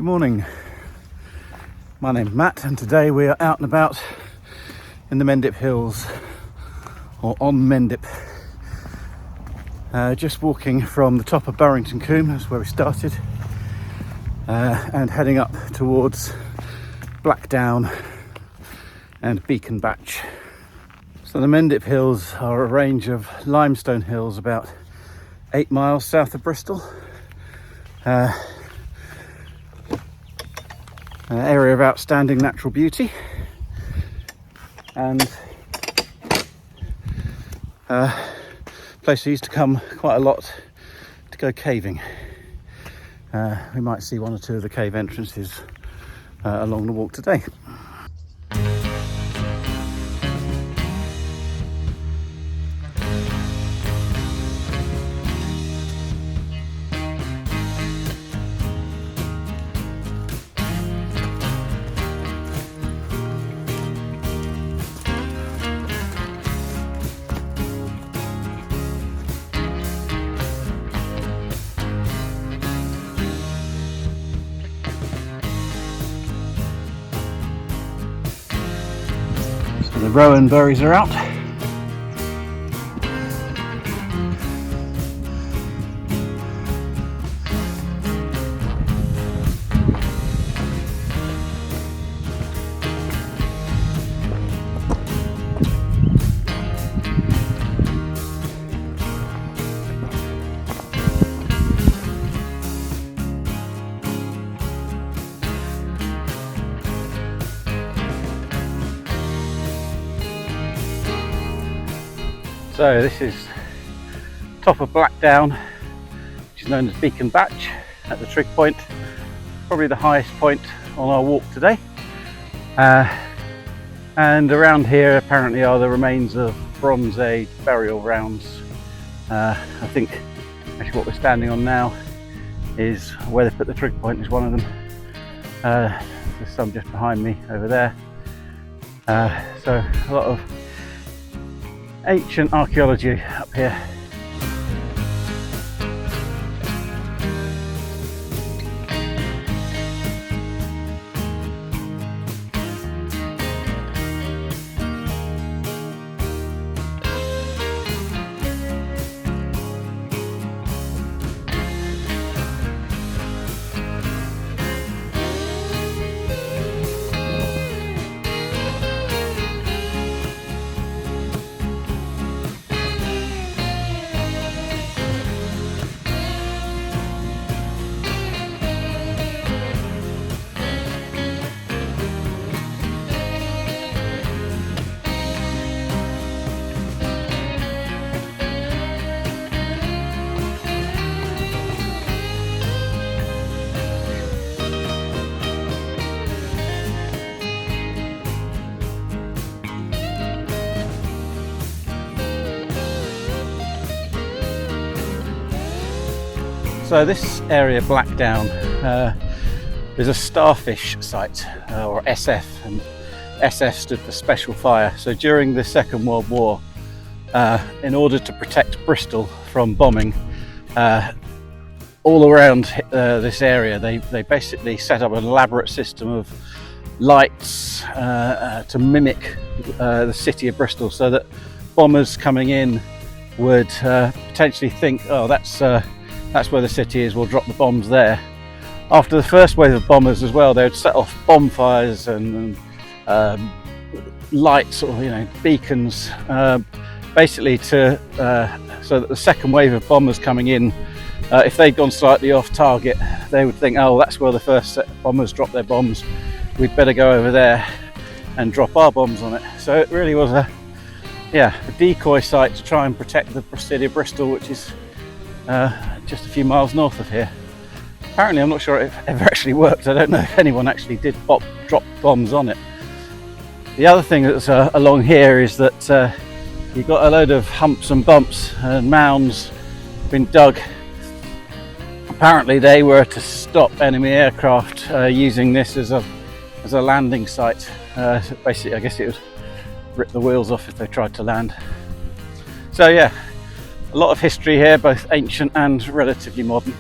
morning. My name's Matt and today we are out and about in the Mendip Hills, or on Mendip. Just walking from the top of Burrington Combe, that's where we started, and heading up towards Blackdown and Beacon Batch. So the Mendip Hills are a range of limestone hills about 8 miles south of Bristol. An area of outstanding natural beauty, and place I used to come quite a lot to go caving. We might see one or two of the cave entrances along the walk today. The rowan berries are out. So this is top of Blackdown, which is known as Beacon Batch, at the trig point, probably the highest point on our walk today. And around here apparently are the remains of Bronze Age burial grounds. I think actually what we're standing on now is where they put the trig point, is one of them. There's some just behind me over there. So a lot of ancient archaeology up here. So this area, Blackdown, is a Starfish site, or SF, and SF stood for Special Fire. So during the Second World War, in order to protect Bristol from bombing, all around this area they basically set up an elaborate system of lights to mimic the city of Bristol, so that bombers coming in would potentially think, oh, that's where the city is, we'll drop the bombs there. After the first wave of bombers as well, they would set off bonfires and lights, or beacons, basically to so that the second wave of bombers coming in, if they'd gone slightly off target, they would think, oh, that's where the first set of bombers dropped their bombs, we'd better go over there and drop our bombs on it. So it really was a decoy site to try and protect the city of Bristol, which is just a few miles north of here. Apparently, I'm not sure it ever actually worked. I don't know if anyone actually did drop bombs on it. The other thing that's along here is that you've got a load of humps and bumps and mounds been dug. Apparently they were to stop enemy aircraft using this as a landing site. Basically, I guess it would rip the wheels off if they tried to land. So yeah, a lot of history here, both ancient and relatively modern.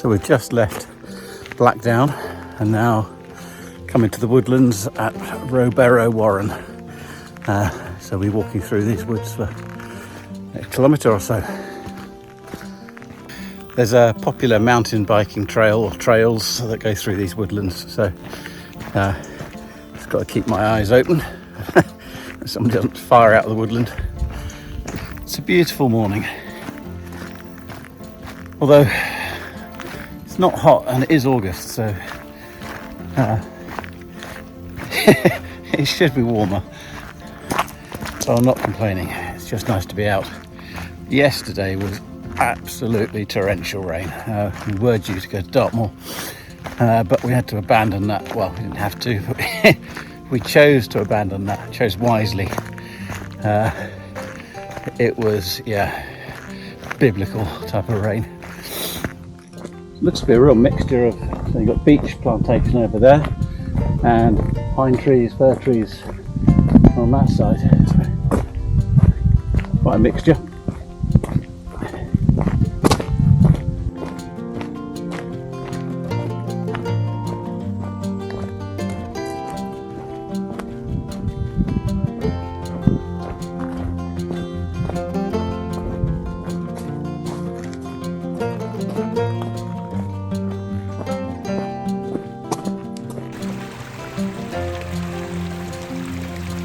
So we've just left Blackdown and now come into the woodlands at Rowberrow Warren. So we're walking through these woods for a kilometre or so. There's a popular mountain biking trail or trails that go through these woodlands, so just got to keep my eyes open. Someone doesn't fire out of the woodland. It's a beautiful morning, although it's not hot and it is August, so it should be warmer. So I'm not complaining. It's just nice to be out. Yesterday was absolutely torrential rain. We were due to go to Dartmoor, but we had to abandon that. Well, we didn't have to, but we chose to abandon that. Chose wisely. It was, biblical type of rain. Looks to be a real mixture of, so you've got beech plantation over there and pine trees, fir trees on that side. So, quite a mixture.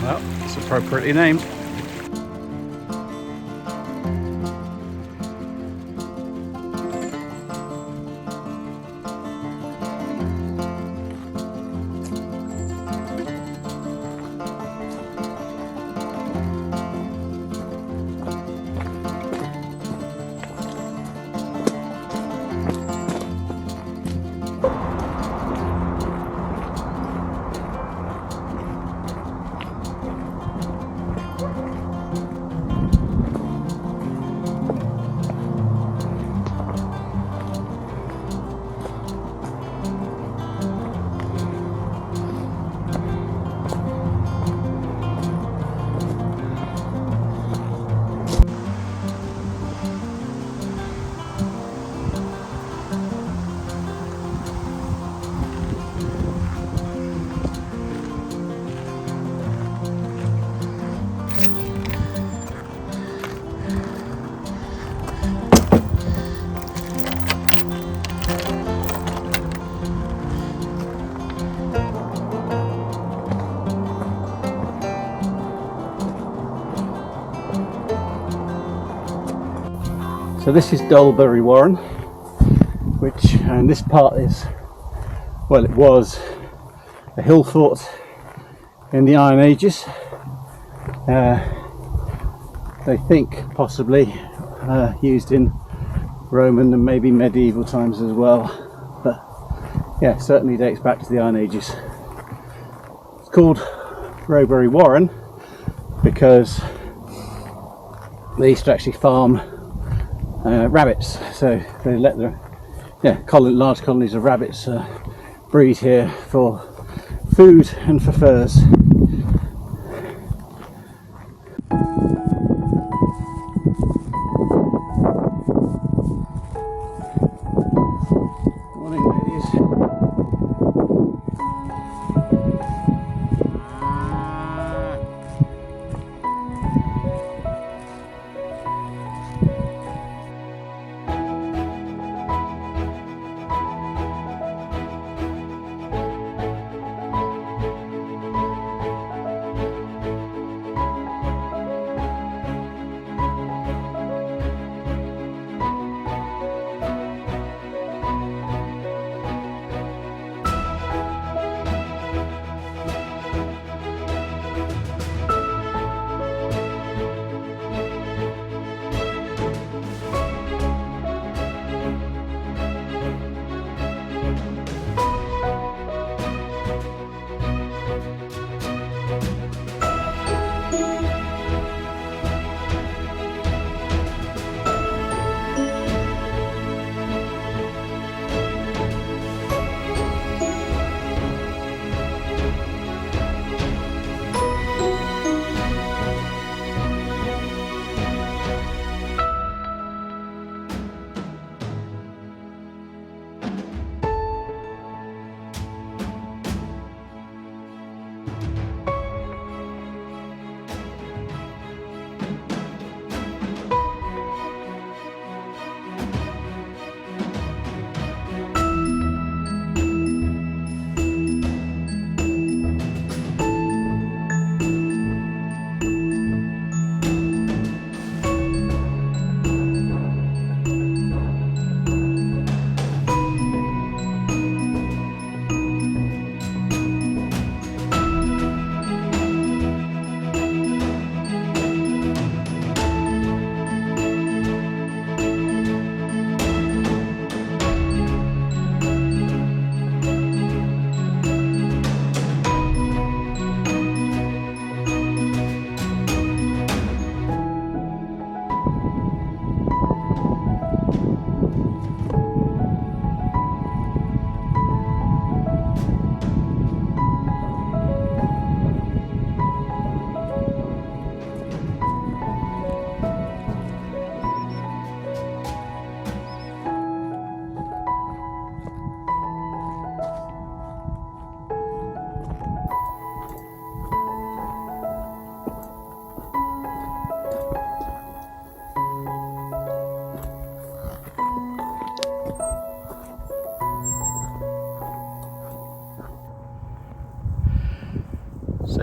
Well, it's appropriately named. So this is Dolebury Warren, which, and this part is, well, it was a hill fort in the Iron Ages. They think possibly used in Roman and maybe medieval times as well, but yeah, certainly dates back to the Iron Ages. It's called Rowberrow Warren because they used to actually farm rabbits, so they let the large colonies of rabbits breed here for food and for furs. Morning, ladies.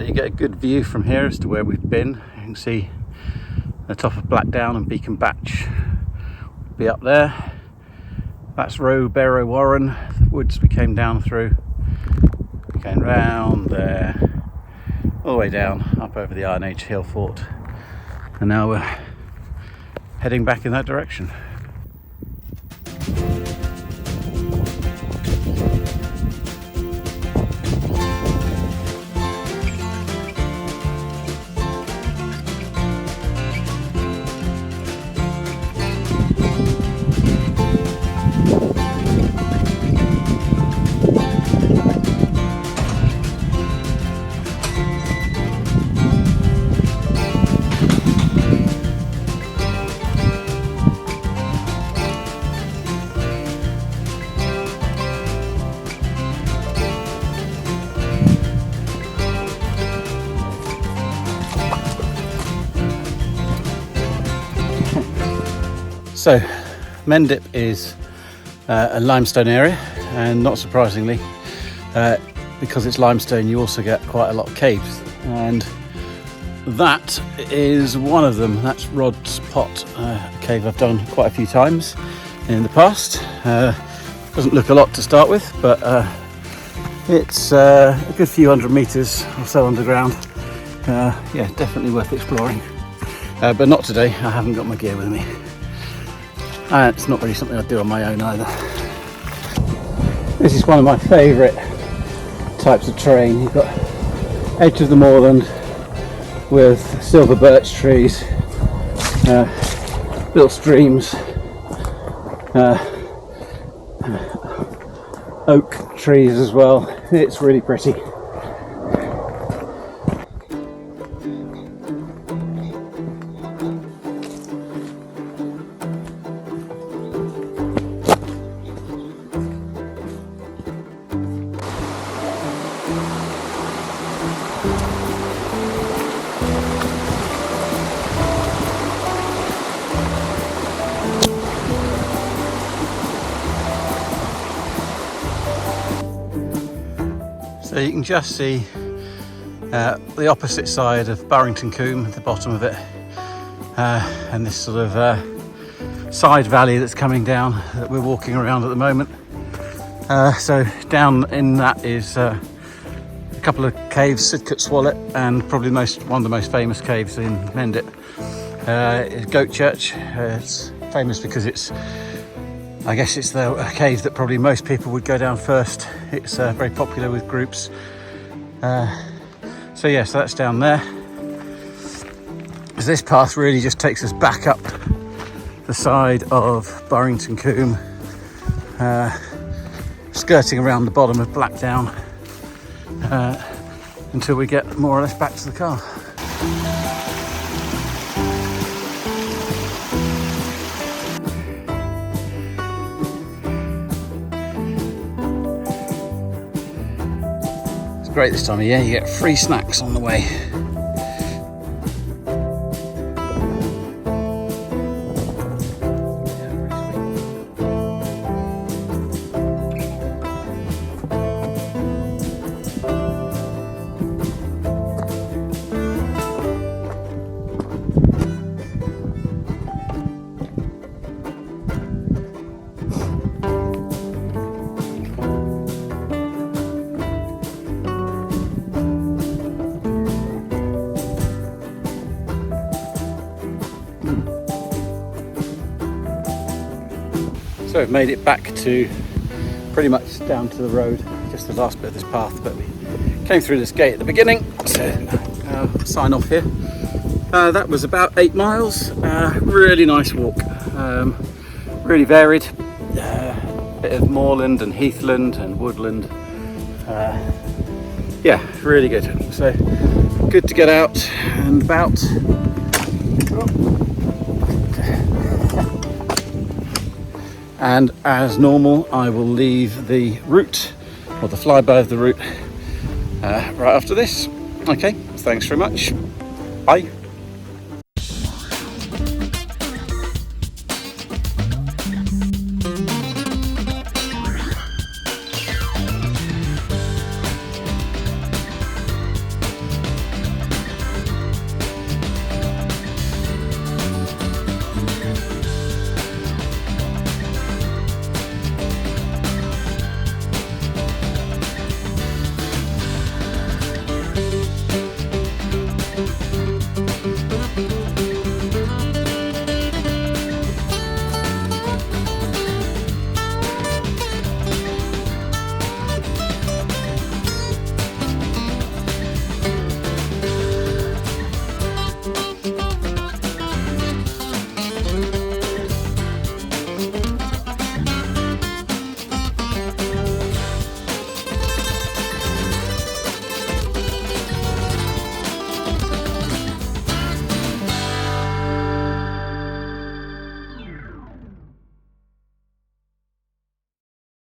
you get a good view from here as to where we've been. You can see the top of Blackdown and Beacon Batch would be up there. That's Rowberrow Warren, the woods we came down through. We came round there, all the way down, up over the Iron Age hill fort. And now we're heading back in that direction. So, Mendip is a limestone area, and not surprisingly, because it's limestone, you also get quite a lot of caves, and that is one of them. That's Rod's Pot cave I've done quite a few times in the past. Doesn't look a lot to start with, but it's a good few hundred meters or so underground. Yeah, definitely worth exploring, but not today. I haven't got my gear with me. It's not really something I'd do on my own either. This is one of my favourite types of terrain. You've got edge of the moorland with silver birch trees, little streams, oak trees as well. It's really pretty. So you can just see the opposite side of Burrington Combe at the bottom of it, and this sort of side valley that's coming down that we're walking around at the moment. So down in that is a couple of caves, Sidcup Swallet, and probably one of the most famous caves in Mendip is Goat Church. It's famous because I guess it's the cave that probably most people would go down first. It's very popular with groups. So yeah, so that's down there. So this path really just takes us back up the side of Burrington Combe, skirting around the bottom of Blackdown until we get more or less back to the car. Great this time of year, you get free snacks on the way. So we've made it back to pretty much down to the road, just the last bit of this path, but we came through this gate at the beginning, so sign off here. That was about 8 miles, really nice walk, really varied, bit of moorland and heathland and woodland, yeah, really good. So good to get out and about. And as normal, I will leave the route, or the flyby of the route, right after this. Okay, thanks very much. Bye.